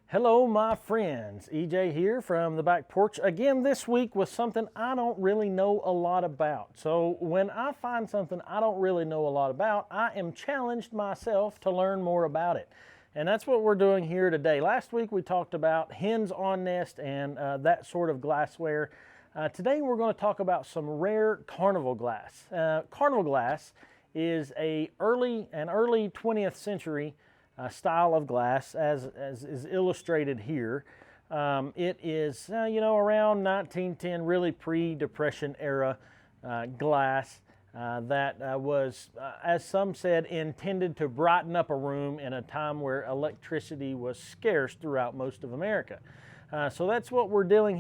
Hello my friends, EJ here from the back porch again this week with something I don't really know a lot about. So when I find something I don't really know a lot about, I am challenged myself to learn more about it. And that's what we're doing here today. Last week we talked about hens on nest and that sort of glassware. Today we're going to talk about some rare carnival glass. Carnival glass is an early 20th century style of glass, as is illustrated here. It is, around 1910, really pre-Depression era glass that was, as some said, intended to brighten up a room in a time where electricity was scarce throughout most of America. So that's what we're dealing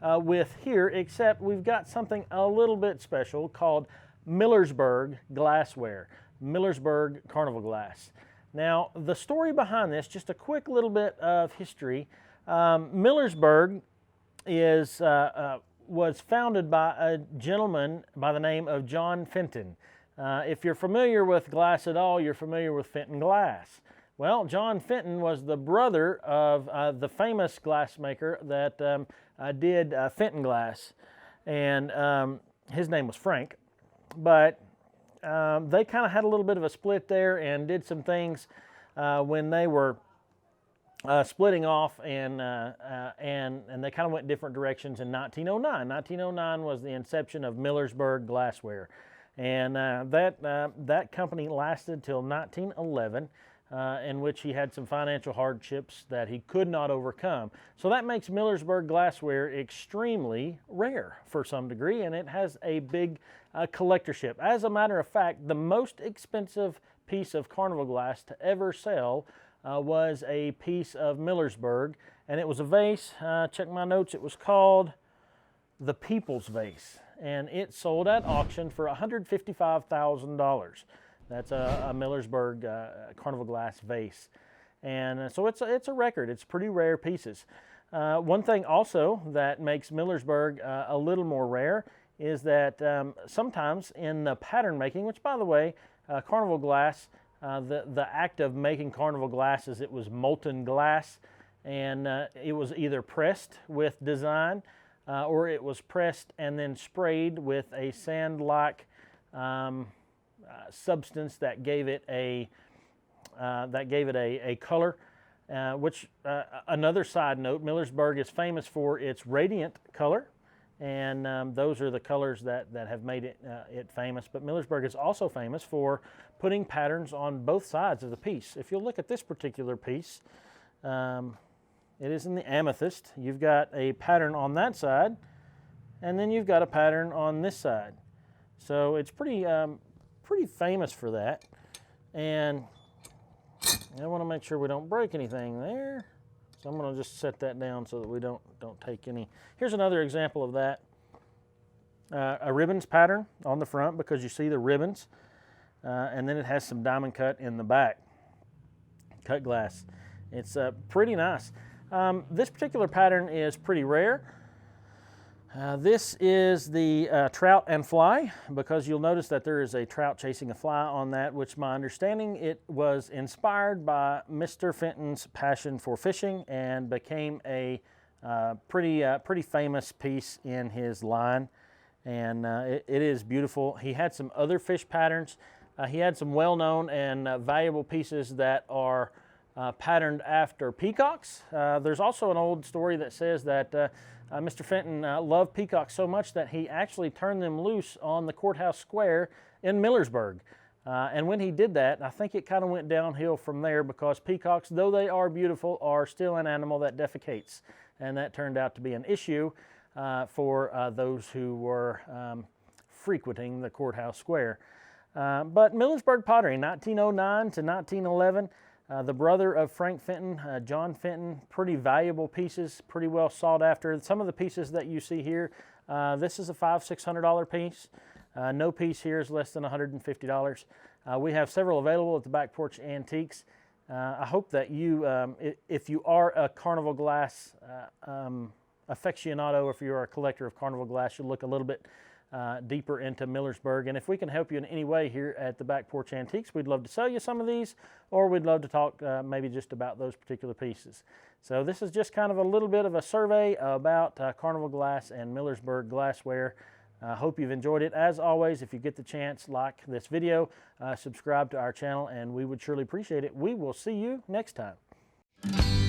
with here, except we've got something a little bit special called Millersburg glassware, Millersburg Carnival glass. Now, the story behind this, just a quick little bit of history. Millersburg was founded by a gentleman by the name of John Fenton. If you're familiar with glass at all, you're familiar with Fenton glass. Well, John Fenton was the brother of the famous glassmaker that did Fenton glass, and his name was Frank. But they kind of had a little bit of a split there and did some things when they were splitting off, and they kind of went different directions in 1909. 1909 was the inception of Millersburg glassware, and that company lasted till 1911. In which he had some financial hardships that he could not overcome. So that makes Millersburg glassware extremely rare for some degree, and it has a big collectorship. As a matter of fact, the most expensive piece of carnival glass to ever sell was a piece of Millersburg, and it was a vase. Check my notes, it was called the People's Vase, and it sold at auction for $155,000. That's a Millersburg Carnival glass vase. And so it's a record. It's pretty rare pieces. One thing also that makes Millersburg a little more rare is that sometimes in the pattern making, which by the way, carnival glass, the act of making carnival glass is it was molten glass, and it was either pressed with design or it was pressed and then sprayed with a sand-like substance that gave it a color. Which another side note, Millersburg is famous for its radiant color, and those are the colors that have made it famous. But Millersburg is also famous for putting patterns on both sides of the piece. If you'll look at this particular piece, it is in the amethyst. You've got a pattern on that side, and then you've got a pattern on this side. So it's pretty famous for that, and I want to make sure we don't break anything there, so I'm going to just set that down so that we don't take any. Here's another example of that, a ribbons pattern on the front, because you see the ribbons, and then it has some diamond cut in the back, cut glass. It's pretty nice. This particular pattern is pretty rare. This is the trout and fly, because you'll notice that there is a trout chasing a fly on that, which my understanding it was inspired by Mr. Fenton's passion for fishing and became a pretty famous piece in his line, and it is beautiful. He had some other fish patterns. He had some well-known and valuable pieces that are patterned after peacocks. There's also an old story that says that Mr. Fenton loved peacocks so much that he actually turned them loose on the courthouse square in Millersburg. And when he did that, I think it kind of went downhill from there, because peacocks, though they are beautiful, are still an animal that defecates. And that turned out to be an issue for those who were frequenting the courthouse square. But Millersburg pottery, 1909 to 1911, the brother of Frank Fenton, John Fenton, pretty valuable pieces, pretty well sought after. Some of the pieces that you see here, this is a $500–600 piece. No piece here is less than $150. We have several available at the Back Porch Antiques. I hope that you, if you are a carnival glass aficionado, if you're a collector of carnival glass, you'll look a little bit deeper into Millersburg. And if we can help you in any way here at the Back Porch Antiques, we'd love to sell you some of these, or we'd love to talk maybe just about those particular pieces. So this is just kind of a little bit of a survey about Carnival glass and Millersburg glassware. I hope you've enjoyed it. As always, if you get the chance, like this video, subscribe to our channel, and we would surely appreciate it. We will see you next time.